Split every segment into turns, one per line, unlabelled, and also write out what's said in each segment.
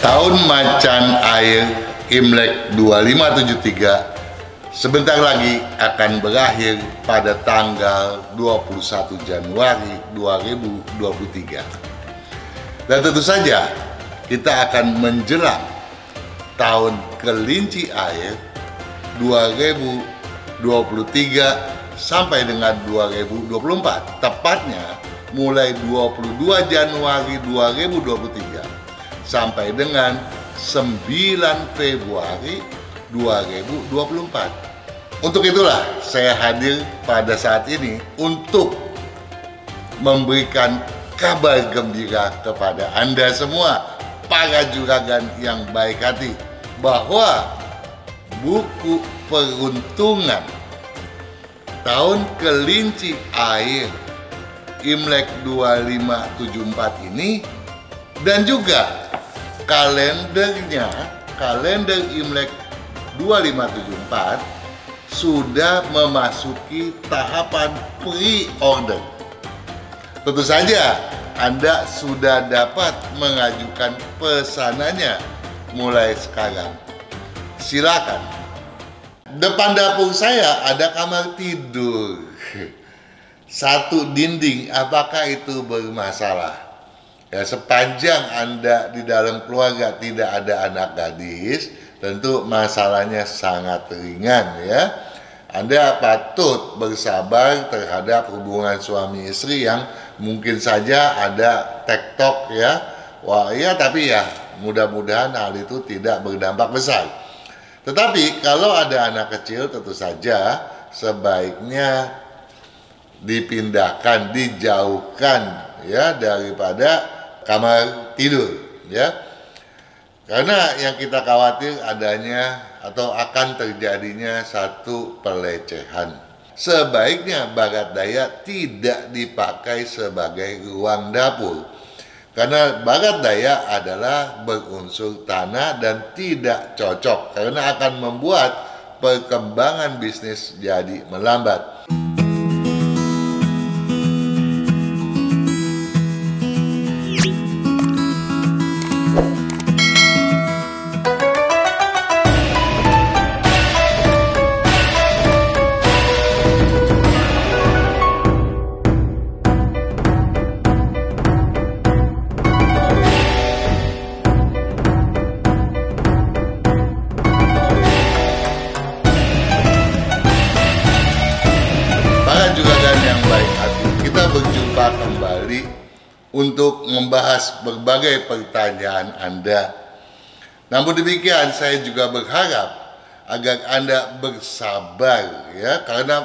Tahun Macan Air Imlek 2573 sebentar lagi akan berakhir pada tanggal 21 Januari 2023. Dan tentu saja kita akan menjelang tahun Kelinci Air 2023 sampai dengan 2024, tepatnya mulai 22 Januari 2023 sampai dengan 9 Februari 2024. Untuk itulah saya hadir pada saat ini untuk memberikan kabar gembira kepada Anda semua, para juragan yang baik hati, bahwa buku peruntungan Tahun Kelinci Air Imlek 2574 ini dan juga kalendernya, kalender Imlek 2574 sudah memasuki tahapan pre-order. Tentu saja Anda sudah dapat mengajukan pesanannya mulai sekarang. Silakan. Depan dapur saya ada kamar tidur. Satu dinding, apakah itu bermasalah? Ya, sepanjang Anda di dalam keluarga tidak ada anak gadis, tentu masalahnya sangat ringan ya. Anda patut bersabar terhadap hubungan suami istri yang mungkin saja ada tektok ya. Wah ya, tapi ya mudah-mudahan hal itu tidak berdampak besar. Tetapi kalau ada anak kecil tentu saja sebaiknya dipindahkan, dijauhkan ya daripada kamar tidur ya. Karena yang kita khawatir adanya atau akan terjadinya satu pelecehan. Sebaiknya bagat daya tidak dipakai sebagai ruang dapur. Karena bagat daya adalah berunsur tanah dan tidak cocok karena akan membuat perkembangan bisnis jadi melambat. Berjumpa kembali untuk membahas berbagai pertanyaan Anda. Namun demikian saya juga berharap agar Anda bersabar ya, karena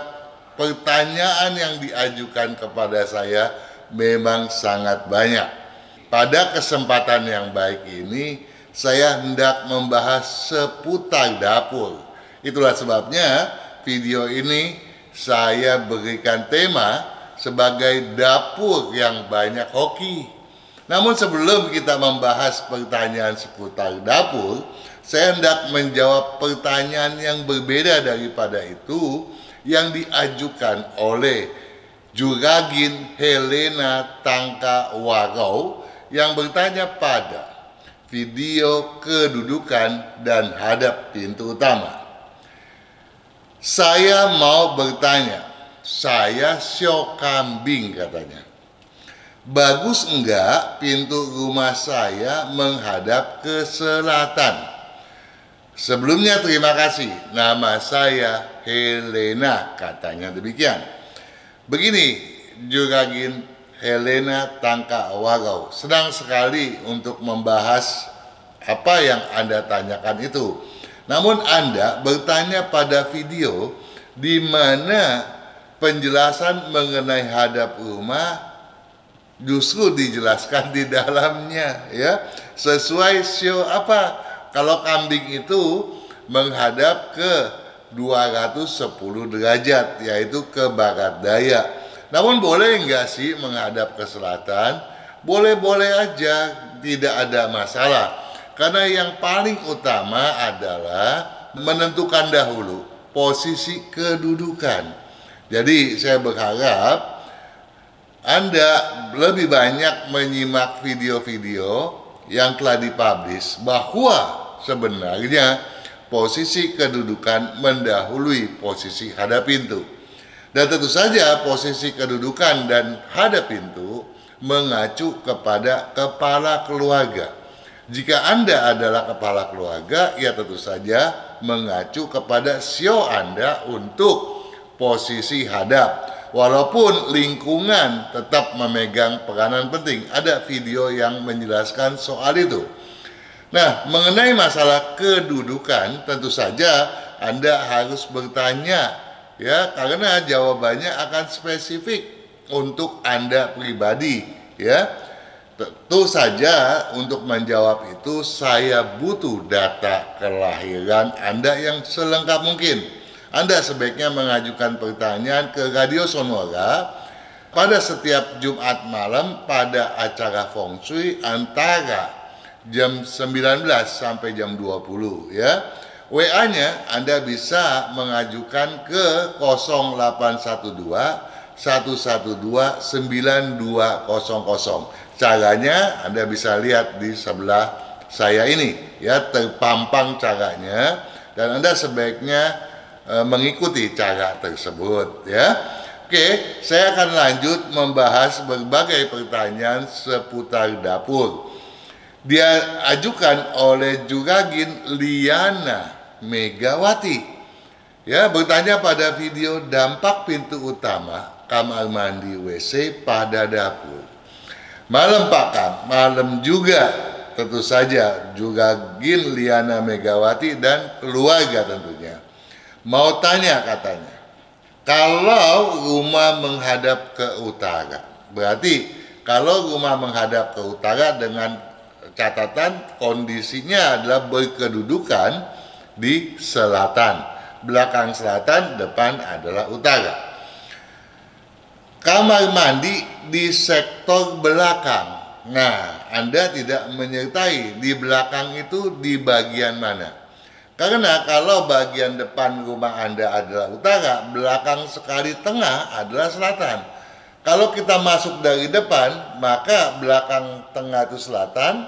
pertanyaan yang diajukan kepada saya memang sangat banyak. Pada kesempatan yang baik ini saya hendak membahas seputar dapur. Itulah sebabnya video ini saya berikan tema sebagai dapur yang banyak hoki. Namun sebelum kita membahas pertanyaan seputar dapur, saya hendak menjawab pertanyaan yang berbeda daripada itu yang diajukan oleh Juragin Helena Tangka Warau yang bertanya pada video kedudukan dan hadap pintu utama. Saya mau bertanya, saya sio kambing katanya. Bagus enggak pintu rumah saya menghadap ke selatan? Sebelumnya terima kasih. Nama saya Helena, katanya demikian. Begini, Juragin Helena Tangka Warau, senang sekali untuk membahas apa yang Anda tanyakan itu. Namun Anda bertanya pada video di mana penjelasan mengenai hadap rumah justru dijelaskan di dalamnya ya. Sesuai sio apa? Kalau kambing itu menghadap ke 210 derajat, yaitu ke barat daya. Namun boleh nggak sih menghadap ke selatan? Boleh-boleh aja, tidak ada masalah. Karena yang paling utama adalah menentukan dahulu posisi kedudukan. Jadi saya berharap Anda lebih banyak menyimak video-video yang telah dipublish bahwa sebenarnya posisi kedudukan mendahului posisi hadap pintu. Dan tentu saja posisi kedudukan dan hadap pintu mengacu kepada kepala keluarga. Jika Anda adalah kepala keluarga, ya tentu saja mengacu kepada sio Anda untuk posisi hadap. Walaupun lingkungan tetap memegang peranan penting. Ada video yang menjelaskan soal itu. Nah, mengenai masalah kedudukan, tentu saja Anda harus bertanya, ya, karena jawabannya akan spesifik untuk Anda pribadi, ya. Tentu saja untuk menjawab itu saya butuh data kelahiran Anda yang selengkap mungkin. Anda sebaiknya mengajukan pertanyaan ke Radio Sonora pada setiap Jumat malam pada acara Feng Shui antara jam 19 sampai jam 20, ya. WA-nya Anda bisa mengajukan ke 0812 112 9200. Caranya Anda bisa lihat di sebelah saya ini, ya, terpampang caranya, dan Anda sebaiknya mengikuti cara tersebut, ya. Oke, saya akan lanjut membahas berbagai pertanyaan seputar dapur. Dia ajukan oleh Juragin Liana Megawati, ya, bertanya pada video dampak pintu utama kamar mandi WC pada dapur. Malam Pak Kam, malam juga tentu saja Juragin Liana Megawati dan keluarga tentunya. Mau tanya katanya, kalau rumah menghadap ke utara, berarti kalau rumah menghadap ke utara dengan catatan kondisinya adalah berkedudukan di selatan. Belakang selatan, depan adalah utara. Kamar mandi di sektor belakang. Nah, Anda tidak menyertai di belakang itu di bagian mana. Karena kalau bagian depan rumah Anda adalah utara, belakang sekali tengah adalah selatan. Kalau kita masuk dari depan, maka belakang tengah itu selatan,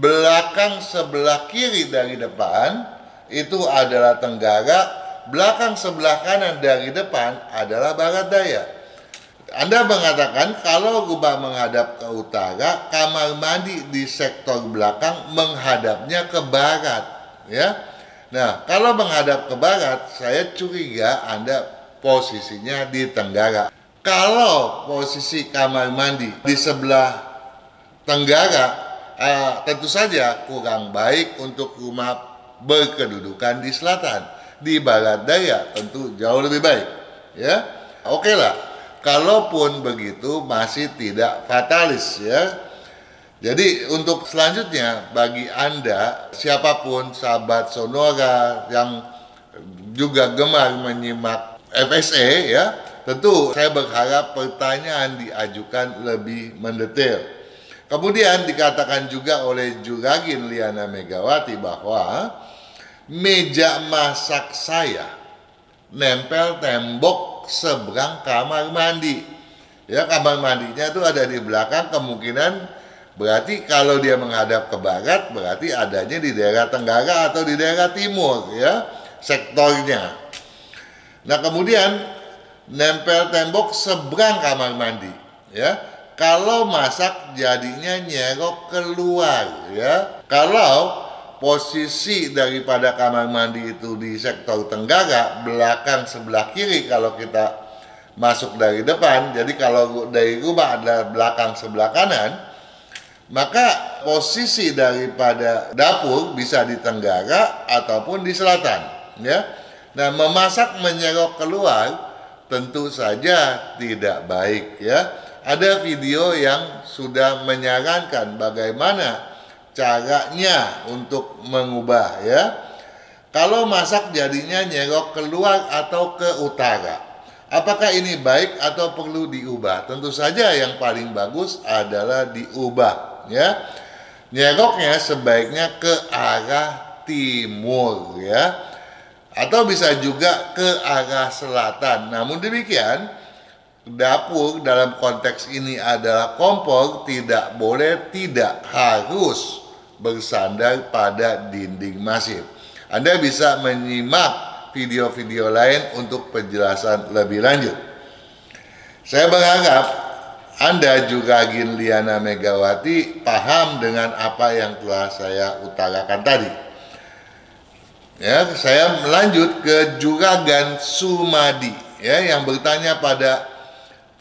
belakang sebelah kiri dari depan itu adalah tenggara, belakang sebelah kanan dari depan adalah barat daya. Anda mengatakan kalau rumah menghadap ke utara, kamar mandi di sektor belakang menghadapnya ke barat, ya. Nah, kalau menghadap ke barat, saya curiga Anda posisinya di tenggara. Kalau posisi kamar mandi di sebelah tenggara, tentu saja kurang baik untuk rumah berkedudukan di selatan. Di barat daya tentu jauh lebih baik, ya. Oke lah. Kalaupun begitu masih tidak fatalis, ya. Jadi untuk selanjutnya bagi Anda siapapun sahabat Sonora yang juga gemar menyimak FSE, ya, tentu saya berharap pertanyaan diajukan lebih mendetail. Kemudian dikatakan juga oleh Juragin Liana Megawati bahwa meja masak saya nempel tembok seberang kamar mandi, ya. Kamar mandinya itu ada di belakang, kemungkinan berarti kalau dia menghadap ke barat berarti adanya di daerah tenggara atau di daerah timur, ya, sektornya. Nah, kemudian nempel tembok seberang kamar mandi, ya. Kalau masak jadinya nyerok keluar, ya. Kalau posisi daripada kamar mandi itu di sektor tenggara, belakang sebelah kiri kalau kita masuk dari depan, jadi kalau dari rumah adalah belakang sebelah kanan, maka posisi daripada dapur bisa di tenggara ataupun di selatan, ya. Nah, memasak menyerok keluar tentu saja tidak baik, ya. Ada video yang sudah menyarankan bagaimana caranya untuk mengubah, ya. Kalau masak jadinya nyerok keluar atau ke utara, apakah ini baik atau perlu diubah? Tentu saja yang paling bagus adalah diubah, ya. Nyeroknya sebaiknya ke arah timur, ya, atau bisa juga ke arah selatan. Namun demikian, dapur dalam konteks ini adalah kompor, tidak boleh, tidak harus bersandar pada dinding masif. Anda bisa menyimak video-video lain untuk penjelasan lebih lanjut. Saya berharap Anda juga Ginliana Megawati paham dengan apa yang telah saya utarakan tadi. Ya, saya melanjut ke Juragan Sumadi ya, yang bertanya pada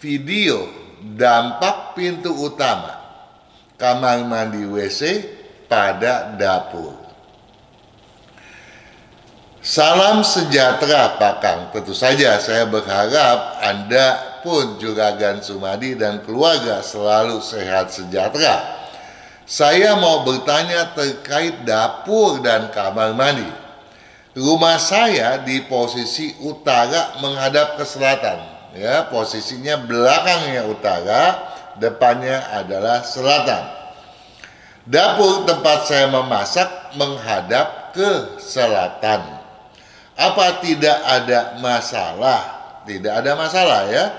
video dampak pintu utama, kamar mandi WC pada dapur. Salam sejahtera Pak Kang. Tentu saja saya berharap Anda pun Juragan Sumadi dan keluarga selalu sehat sejahtera. Saya mau bertanya terkait dapur dan kamar mandi. Rumah saya di posisi utara menghadap ke selatan. Ya, posisinya belakangnya utara, depannya adalah selatan. Dapur tempat saya memasak menghadap ke selatan. Apa tidak ada masalah? Tidak ada masalah ya.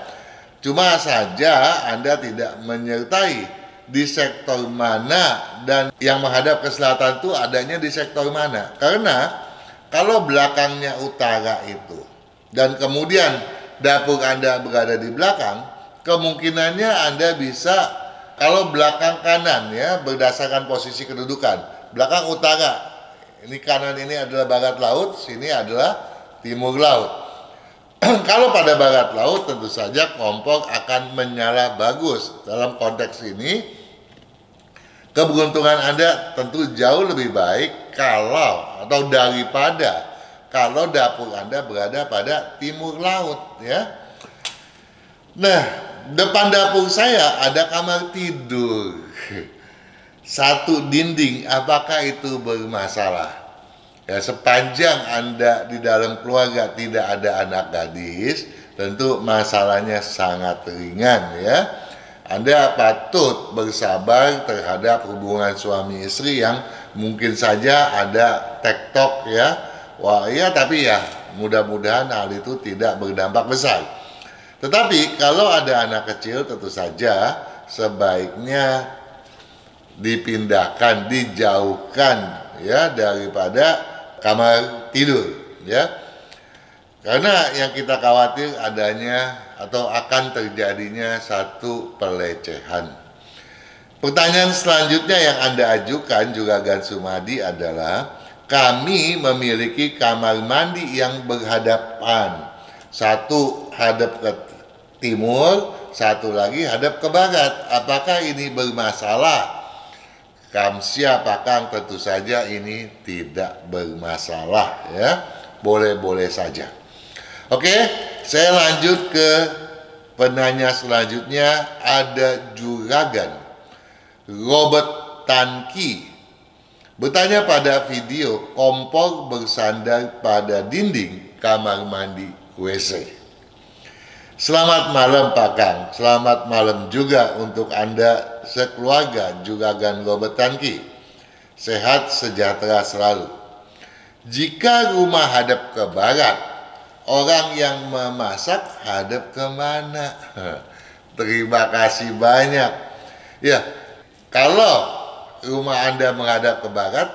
Cuma saja Anda tidak menyertai di sektor mana dan yang menghadap ke selatan itu adanya di sektor mana. Karena kalau belakangnya utara itu dan kemudian dapur Anda berada di belakang, kemungkinannya Anda bisa, kalau belakang kanan ya, berdasarkan posisi kedudukan, belakang utara, ini kanan ini adalah barat laut, sini adalah timur laut. Kalau pada barat laut tentu saja kompor akan menyala bagus. Dalam konteks ini keberuntungan Anda tentu jauh lebih baik kalau daripada kalau dapur Anda berada pada timur laut ya. Nah, depan dapur saya ada kamar tidur. Satu dinding, apakah itu bermasalah? Ya, sepanjang Anda di dalam keluarga tidak ada anak gadis, tentu masalahnya sangat ringan ya. Anda patut bersabar terhadap hubungan suami istri yang mungkin saja ada tektok ya. Wah iya, tapi ya mudah-mudahan hal itu tidak berdampak besar. Tetapi kalau ada anak kecil tentu saja sebaiknya dipindahkan, dijauhkan ya daripada kamar tidur ya. Karena yang kita khawatir adanya atau akan terjadinya satu pelecehan. Pertanyaan selanjutnya yang Anda ajukan Juragan Sumadi adalah, kami memiliki kamar mandi yang berhadapan. Satu hadap ke timur, satu lagi hadap ke barat. Apakah ini bermasalah? Siapa Kang? Tentu saja ini tidak bermasalah ya. Boleh-boleh saja. Oke, saya lanjut ke penanya selanjutnya. Ada Juragan Robert Tanki bertanya pada video kompor bersandar pada dinding kamar mandi WC. Selamat malam Pak Kang. Selamat malam juga untuk Anda sekeluarga Juragan Robert Tanki. Sehat sejahtera selalu. Jika rumah hadap ke barat, orang yang memasak hadap kemana? Terima kasih banyak. Ya, kalau rumah Anda menghadap ke barat,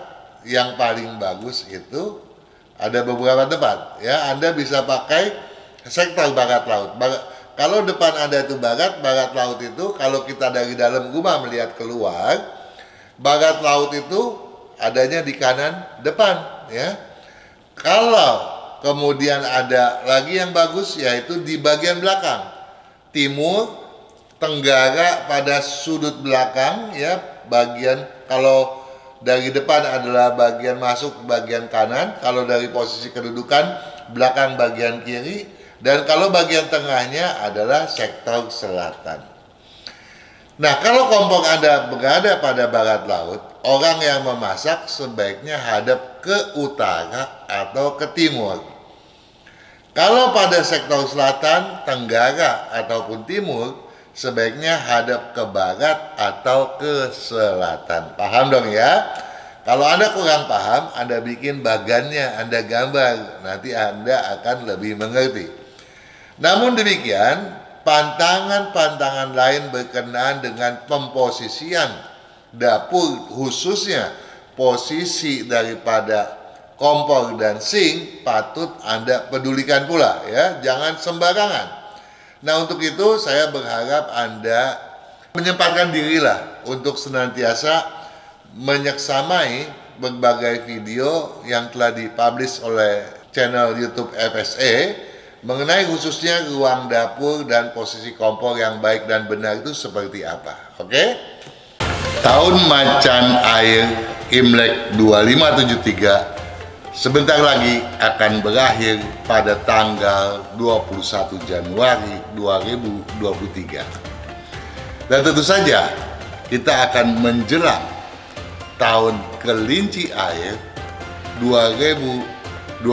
yang paling bagus itu ada beberapa tempat. Ya, Anda bisa pakai sektor barat laut. Kalau depan Anda itu barat laut itu, kalau kita dari dalam rumah melihat keluar, barat laut itu adanya di kanan depan. Ya, kalau kemudian ada lagi yang bagus yaitu di bagian belakang, timur, tenggara pada sudut belakang ya, bagian kalau dari depan adalah bagian masuk bagian kanan, kalau dari posisi kedudukan belakang bagian kiri, dan kalau bagian tengahnya adalah sektor selatan. Nah, kalau kompor Anda berada pada barat laut, orang yang memasak sebaiknya hadap ke utara atau ke timur. Kalau pada sektor selatan, tenggara ataupun timur, sebaiknya hadap ke barat atau ke selatan. Paham dong ya? Kalau Anda kurang paham, Anda bikin bagannya, Anda gambar, nanti Anda akan lebih mengerti. Namun demikian, pantangan-pantangan lain berkenaan dengan pemposisian dapur khususnya posisi daripada kompor dan sink patut Anda pedulikan pula ya, jangan sembarangan. Nah, untuk itu saya berharap Anda menyempatkan dirilah untuk senantiasa menyeksamai berbagai video yang telah dipublish oleh channel YouTube FSE mengenai khususnya ruang dapur dan posisi kompor yang baik dan benar itu seperti apa. Oke? Tahun Macan Air Imlek 2573 sebentar lagi akan berakhir pada tanggal 21 Januari 2023. Dan tentu saja kita akan menjelang tahun kelinci air 2023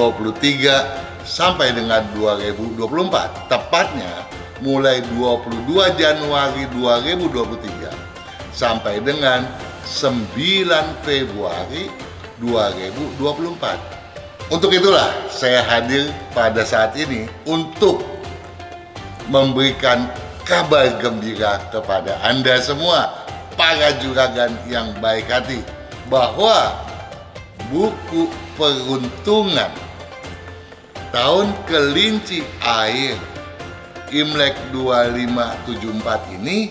sampai dengan 2024. Tepatnya mulai 22 Januari 2023 sampai dengan 9 Februari 2024. Untuk itulah saya hadir pada saat ini untuk memberikan kabar gembira kepada Anda semua, para juragan yang baik hati, bahwa buku peruntungan tahun kelinci air Imlek 2574 ini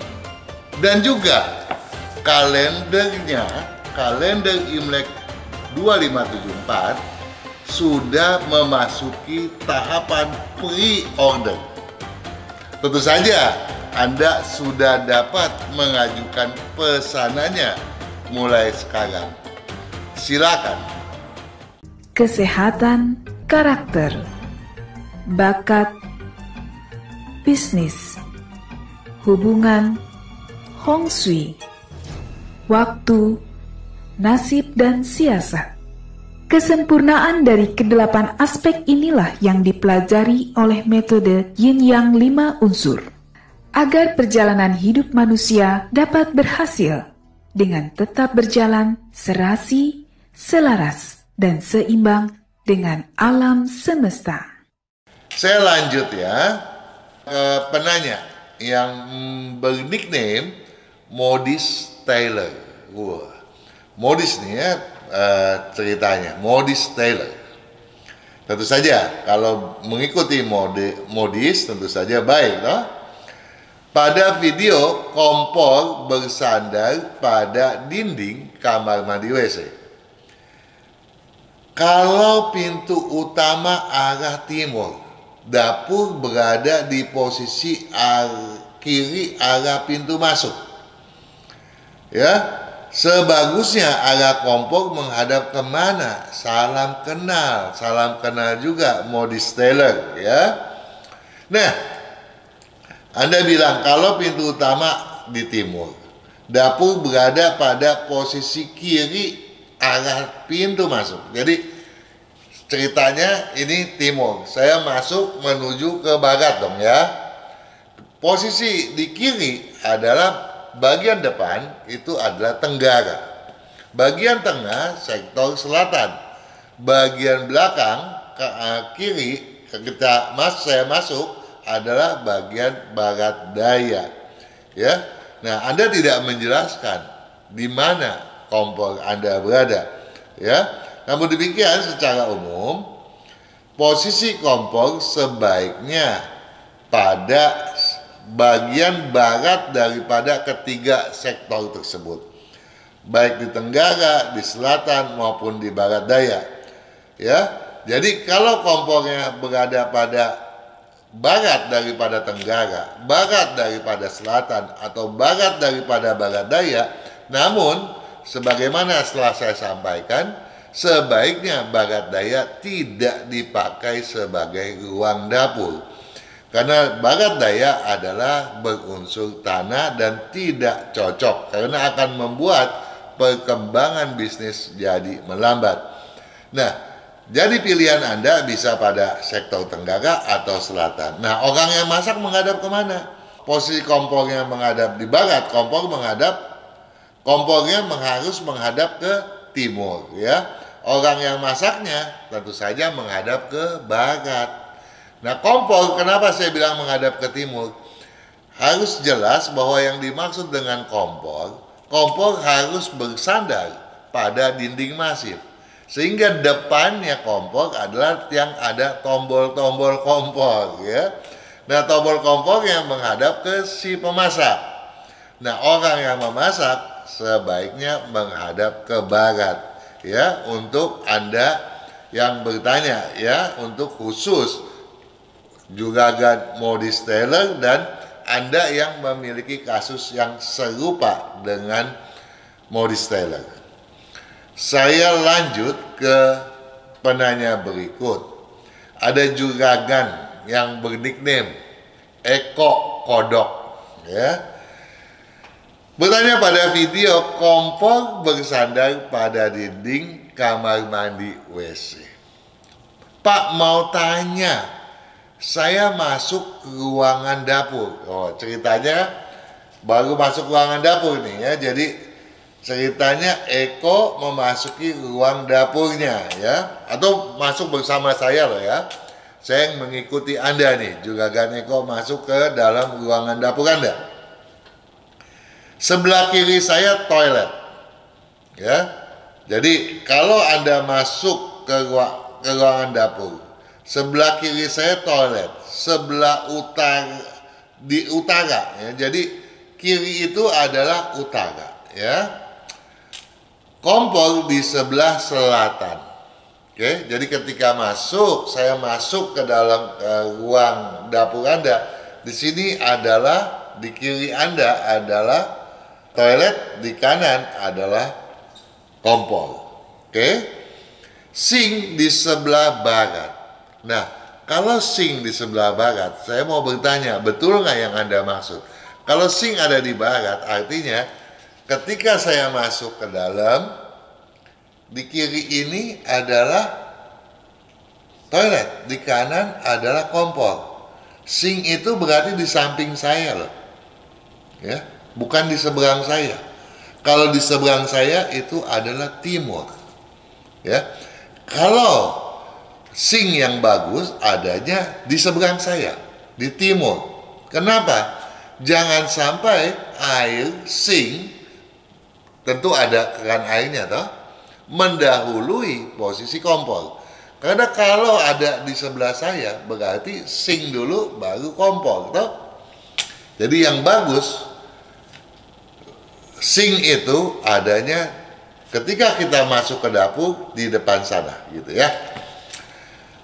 dan juga kalendernya, kalender Imlek 2574 sudah memasuki tahapan pre-order. Tentu saja Anda sudah dapat mengajukan pesanannya mulai sekarang. Silakan.
Kesehatan, karakter, bakat, bisnis, hubungan, Hong Shui, waktu, nasib dan siasat. Kesempurnaan dari kedelapan aspek inilah yang dipelajari oleh metode Yin Yang 5 unsur, agar perjalanan hidup manusia dapat berhasil dengan tetap berjalan serasi, selaras, dan seimbang dengan alam semesta.
Saya lanjut ya ke penanya yang bernickname Modis Taylor. Wah, Modis nih ya. Ceritanya Modis Taylor. Tentu saja kalau mengikuti modis tentu saja baik toh? Pada video kompor bersandar pada dinding kamar mandi WC. Kalau pintu utama arah timur, dapur berada di posisi kiri arah pintu masuk. Ya, sebagusnya arah kompor menghadap kemana? Salam kenal juga Modis Taylor ya. Nah, Anda bilang kalau pintu utama di timur, dapur berada pada posisi kiri arah pintu masuk. Jadi ceritanya ini timur, saya masuk menuju ke barat dong ya. Posisi di kiri adalah bagian depan itu adalah tenggara, bagian tengah sektor selatan, bagian belakang ke kiri ketika saya masuk adalah bagian barat daya. Ya, nah Anda tidak menjelaskan di mana kompor Anda berada. Ya, namun demikian secara umum posisi kompor sebaiknya pada bagian barat daripada ketiga sektor tersebut, baik di tenggara, di selatan maupun di barat daya. Ya, jadi kalau kompornya berada pada barat daripada tenggara, barat daripada selatan atau barat daripada barat daya, namun sebagaimana setelah saya sampaikan, sebaiknya barat daya tidak dipakai sebagai ruang dapur. Karena barat daya adalah berunsur tanah dan tidak cocok karena akan membuat perkembangan bisnis jadi melambat. Nah, jadi pilihan Anda bisa pada sektor tenggara atau selatan. Nah, orang yang masak menghadap kemana? Posisi kompornya menghadap di barat, kompornya harus menghadap ke timur ya. Orang yang masaknya tentu saja menghadap ke barat. Nah, kompor kenapa saya bilang menghadap ke timur? Harus jelas bahwa yang dimaksud dengan kompor harus bersandar pada dinding masif. Sehingga depannya kompor adalah yang ada tombol-tombol kompor, ya. Nah, tombol kompor yang menghadap ke si pemasak. Nah, orang yang memasak sebaiknya menghadap ke barat, ya. Untuk Anda yang bertanya, ya, untuk khusus juragan modis Taylor dan Anda yang memiliki kasus yang serupa dengan modis Taylor. Saya lanjut ke penanya berikut. Ada juragan yang bernickname Eko Kodok, ya. Bertanya pada video, kompor bersandar pada dinding kamar mandi WC. Pak mau tanya, saya masuk ke ruangan dapur. Oh, ceritanya baru masuk ruangan dapur nih, ya. Jadi ceritanya Eko memasuki ruang dapurnya, ya, atau masuk bersama saya loh, ya. Saya yang mengikuti Anda nih, juragan Eko masuk ke dalam ruangan dapur Anda. Sebelah kiri saya toilet, ya. Jadi kalau Anda masuk ke ruangan dapur, sebelah kiri saya toilet, sebelah utara, ya. Jadi kiri itu adalah utara, ya. Kompor di sebelah selatan. Oke, jadi ketika saya masuk ke dalam ruang dapur Anda, di sini adalah, di kiri Anda adalah toilet, di kanan adalah kompor. Oke, sink di sebelah barat. Nah, kalau sink di sebelah barat, saya mau bertanya, betul nggak yang Anda maksud? Kalau sink ada di barat, artinya ketika saya masuk ke dalam, di kiri ini adalah toilet, di kanan adalah kompor. Sink itu berarti di samping saya loh, ya, bukan di seberang saya. Kalau di seberang saya itu adalah timur, ya. Kalau sink yang bagus adanya di seberang saya, di timur. Kenapa? Jangan sampai air sink, tentu ada keran airnya toh, mendahului posisi kompor. Karena kalau ada di sebelah saya berarti sink dulu baru kompor toh. Jadi yang bagus sink itu adanya ketika kita masuk ke dapur di depan sana, gitu ya.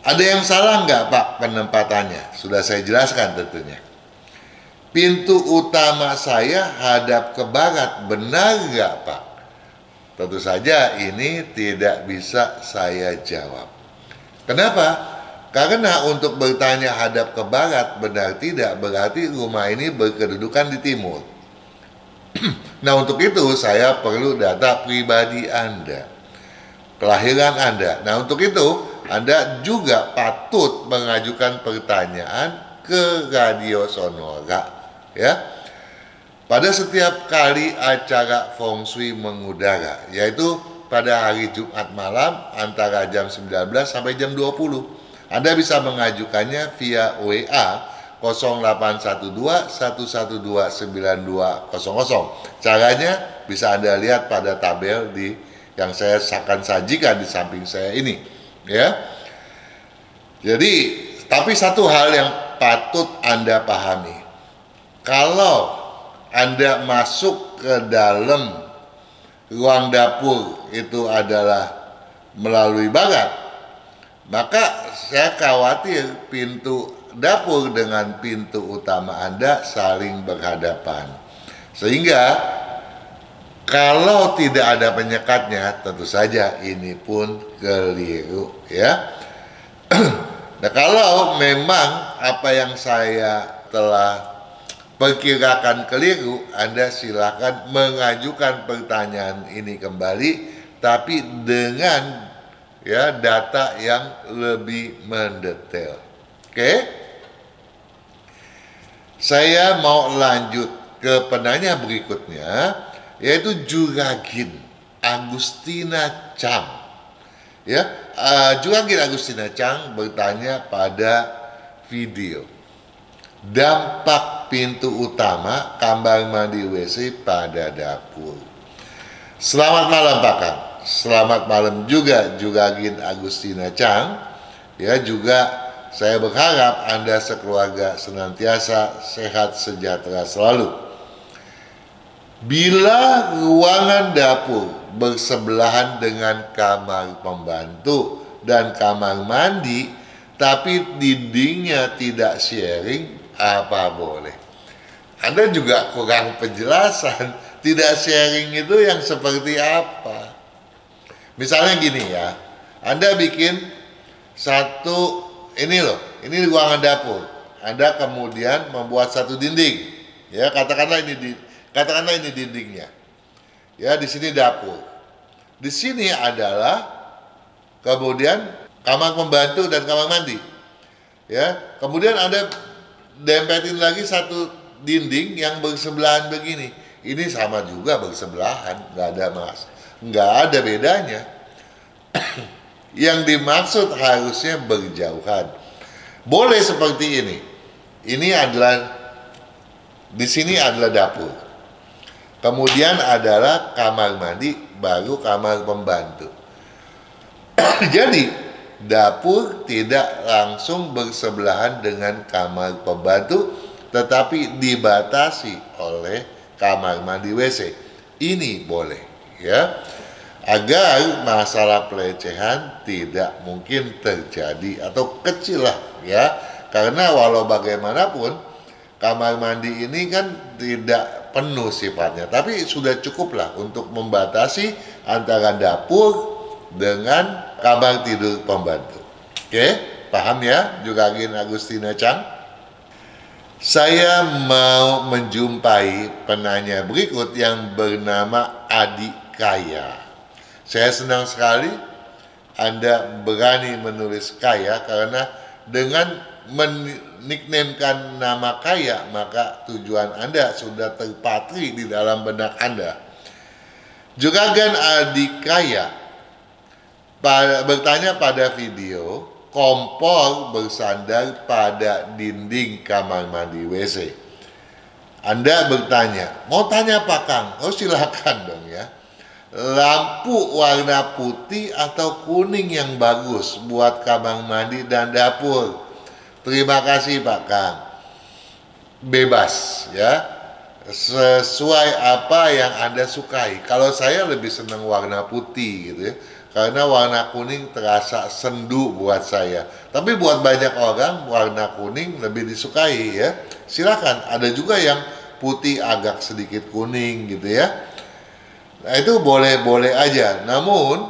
Ada yang salah nggak Pak penempatannya? Sudah saya jelaskan tentunya. Pintu utama saya hadap ke barat, benar nggak Pak? Tentu saja ini tidak bisa saya jawab. Kenapa? Karena untuk bertanya hadap ke barat benar tidak berarti rumah ini berkedudukan di timur. Nah, untuk itu saya perlu data pribadi Anda, kelahiran Anda. Nah, untuk itu Anda juga patut mengajukan pertanyaan ke Radio Sonora, ya. Pada setiap kali acara Feng Shui mengudara, yaitu pada hari Jumat malam antara jam 19 sampai jam 20. Anda bisa mengajukannya via WA 0812 112 9200. Caranya bisa Anda lihat pada tabel yang saya akan sajikan di samping saya ini, ya. Jadi, tapi satu hal yang patut Anda pahami. Kalau Anda masuk ke dalam ruang dapur itu adalah melalui barat, maka saya khawatir pintu dapur dengan pintu utama Anda saling berhadapan. Sehingga kalau tidak ada penyekatnya, tentu saja ini pun keliru, ya. Nah, kalau memang apa yang saya telah perkirakan keliru, Anda silakan mengajukan pertanyaan ini kembali, tapi dengan, ya, data yang lebih mendetail. Oke? Saya mau lanjut ke penanya berikutnya, yaitu Juragin Agustina Chang. Ya, Juragin Agustina Chang bertanya pada video, dampak pintu utama kamar mandi WC pada dapur. Selamat malam Pak Kang. selamat malam juga Juragin Agustina Chang. Ya, juga saya berharap Anda sekeluarga senantiasa sehat sejahtera selalu. Bila ruangan dapur bersebelahan dengan kamar pembantu dan kamar mandi, tapi dindingnya tidak sharing, apa boleh? Anda juga kurang penjelasan. Tidak sharing itu yang seperti apa? Misalnya gini ya, Anda bikin satu, ini ruangan dapur. Anda kemudian membuat satu dinding, ya katakanlah ini dindingnya. Ya, di sini dapur. Di sini adalah kemudian kamar pembantu dan kamar mandi. Ya, kemudian Anda dempetin lagi satu dinding yang bersebelahan begini. Ini sama juga bersebelahan, nggak ada bedanya. Yang dimaksud harusnya berjauhan. Boleh seperti ini. Ini adalah, di sini adalah dapur. Kemudian adalah kamar mandi, baru kamar pembantu. Jadi dapur tidak langsung bersebelahan dengan kamar pembantu, tetapi dibatasi oleh kamar mandi WC. Ini boleh, ya, agar masalah pelecehan tidak mungkin terjadi atau kecil lah, ya, karena walau bagaimanapun kamar mandi ini kan tidak penuh sifatnya, tapi sudah cukup lah untuk membatasi antara dapur dengan kamar tidur pembantu. Oke, paham ya Juragin Agustina Chang? Saya mau menjumpai penanya berikut yang bernama Adi Kaya. Saya senang sekali Anda berani menulis Kaya, karena dengan meniknamekan nama Kaya, maka tujuan Anda sudah terpatri di dalam benak Anda. Juragan Adi Kaya bertanya pada video, kompor bersandar pada dinding kamar mandi WC. Anda bertanya, mau tanya apa Kang? Oh silakan dong ya. Lampu warna putih atau kuning yang bagus buat kamar mandi dan dapur? Terima kasih Pak Kang. Bebas ya, sesuai apa yang Anda sukai. Kalau saya lebih senang warna putih gitu ya, karena warna kuning terasa sendu buat saya. Tapi buat banyak orang warna kuning lebih disukai ya. Silakan, ada juga yang putih agak sedikit kuning gitu ya. Nah itu boleh-boleh aja. Namun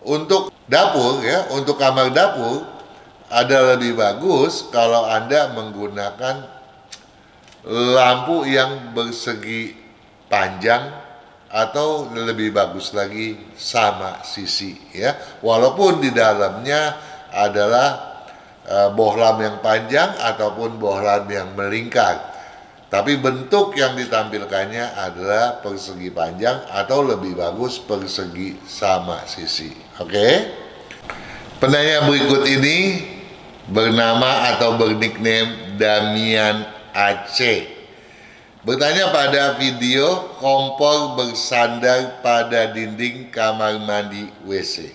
untuk dapur ya, untuk kamar dapur ada lebih bagus kalau Anda menggunakan lampu yang bersegi panjang, atau lebih bagus lagi sama sisi ya, walaupun di dalamnya adalah bohlam yang panjang ataupun bohlam yang melingkar, tapi bentuk yang ditampilkannya adalah persegi panjang atau lebih bagus persegi sama sisi. Oke? Penanya berikut ini bernama atau bernickname Damian Aceh. Bertanya pada video kompor bersandar pada dinding kamar mandi WC.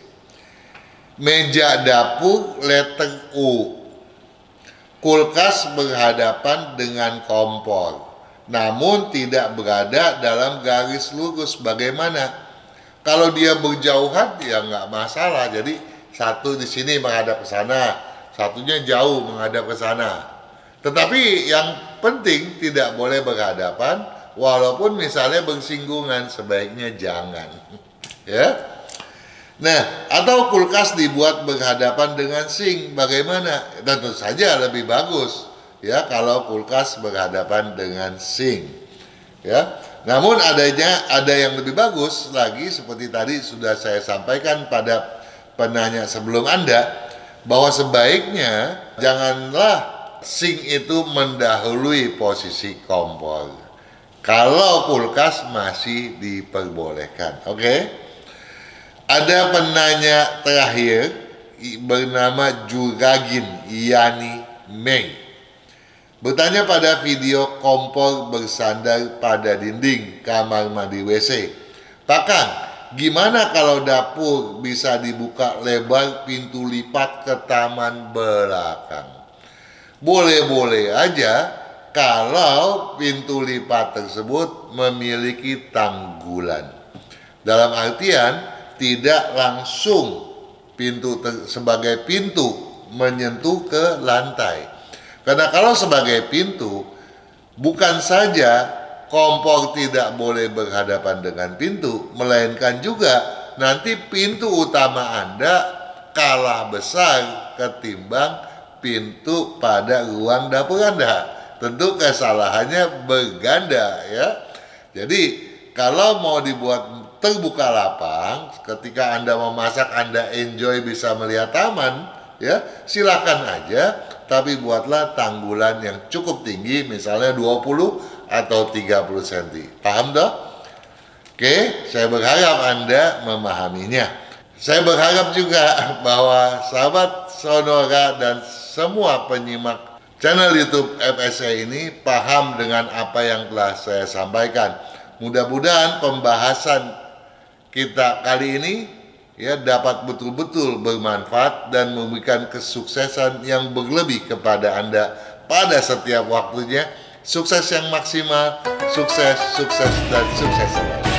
Meja dapur letter U. Kulkas berhadapan dengan kompor, namun tidak berada dalam garis lurus. Bagaimana? Kalau dia berjauhan ya nggak masalah. Jadi satu di sini menghadap ke sana, satunya jauh menghadap ke sana. Tetapi yang penting tidak boleh berhadapan, walaupun misalnya bersinggungan sebaiknya jangan. Ya. Nah, atau kulkas dibuat berhadapan dengan sink, bagaimana? Tentu saja lebih bagus ya kalau kulkas berhadapan dengan sink. Ya. Namun ada yang lebih bagus lagi, seperti tadi sudah saya sampaikan pada penanya sebelum Anda, bahwa sebaiknya janganlah sink itu mendahului posisi kompor kalau kulkas masih diperbolehkan. Oke? Ada penanya terakhir bernama Juragin Yani Mei. Bertanya pada video kompor bersandar pada dinding kamar mandi WC. Pak Kang, gimana kalau dapur bisa dibuka lebar pintu lipat ke taman belakang? Boleh-boleh aja kalau pintu lipat tersebut memiliki tanggulan. Dalam artian tidak langsung sebagai pintu menyentuh ke lantai. Karena kalau sebagai pintu, bukan saja kompor tidak boleh berhadapan dengan pintu, melainkan juga nanti pintu utama Anda kalah besar ketimbang pintu pada ruang dapur Anda. Tentu kesalahannya berganda ya. Jadi kalau mau dibuat terbuka lapang, ketika Anda memasak, Anda enjoy bisa melihat taman, ya silakan aja, tapi buatlah tanggulan yang cukup tinggi, misalnya 20 atau 30 cm. Paham toh? Oke, saya berharap Anda memahaminya. Saya berharap juga bahwa sahabat Sonora dan semua penyimak channel YouTube FSA ini paham dengan apa yang telah saya sampaikan. Mudah-mudahan pembahasan kita kali ini ya dapat betul-betul bermanfaat dan memberikan kesuksesan yang berlebih kepada Anda pada setiap waktunya. Sukses yang maksimal, sukses, dan sukses selalu.